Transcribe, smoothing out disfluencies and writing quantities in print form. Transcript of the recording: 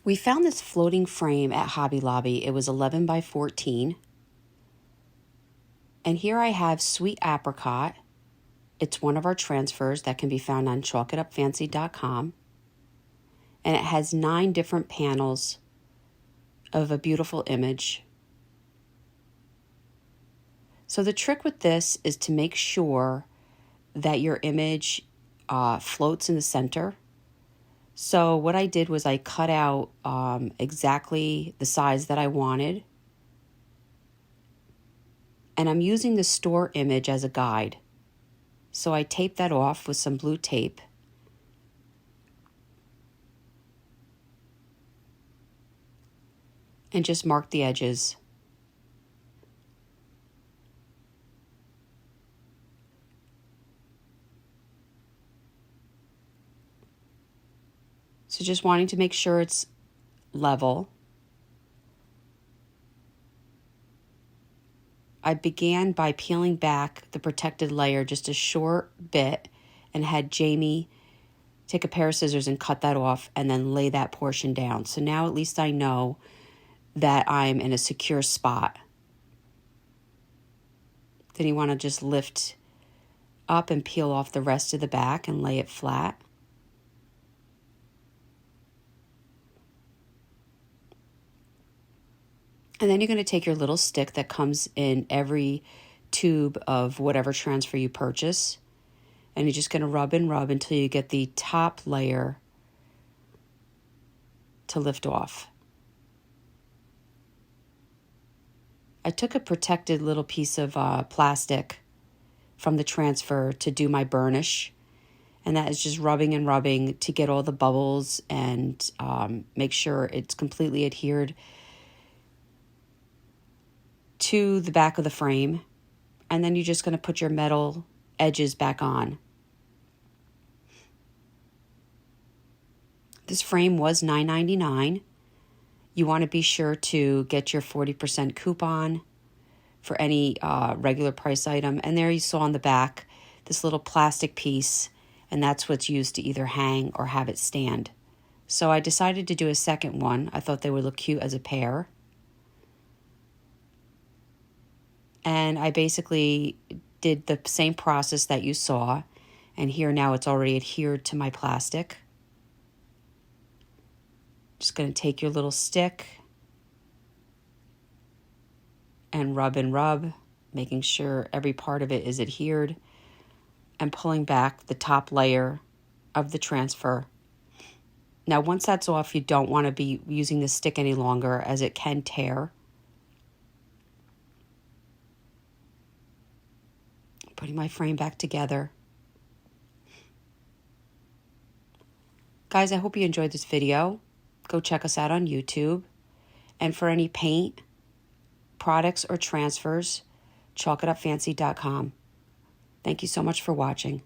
We found this floating frame at Hobby Lobby. It was 11 by 14. And here I have Sweet Apricot. It's one of our transfers that can be found on chalkitupfancy.com. And it has 9 different panels of a beautiful image. So the trick with this is to make sure that your image floats in the center. So what I did was I cut out exactly the size that I wanted. And I'm using the store image as a guide. So I taped that off with some blue tape. And just marked the edges. So just wanting to make sure it's level. I began by peeling back the protected layer just a short bit and had Jamie take a pair of scissors and cut that off and then lay that portion down. So now at least I know that I'm in a secure spot. Then you want to just lift up and peel off the rest of the back and lay it flat. And then you're going to take your little stick that comes in every tube of whatever transfer you purchase. And you're just going to rub and rub until you get the top layer to lift off. I took a protected little piece of plastic from the transfer to do my burnish. And that is just rubbing and rubbing to get all the bubbles and make sure it's completely adhered to the back of the frame. And then you're just going to put your metal edges back on. This frame was $9.99. You want to be sure to get your 40% coupon for any regular price item. And there you saw on the back this little plastic piece, and that's what's used to either hang or have it stand. So I decided to do a second one. I thought they would look cute as a pair. And I basically did the same process that you saw. And here now it's already adhered to my plastic. Just going to take your little stick and rub, making sure every part of it is adhered, and pulling back the top layer of the transfer. Now, once that's off, you don't want to be using the stick any longer as it can tear. Putting my frame back together. Guys, I hope you enjoyed this video. Go check us out on YouTube. And for any paint, products, or transfers, chalkitupfancy.com. Thank you so much for watching.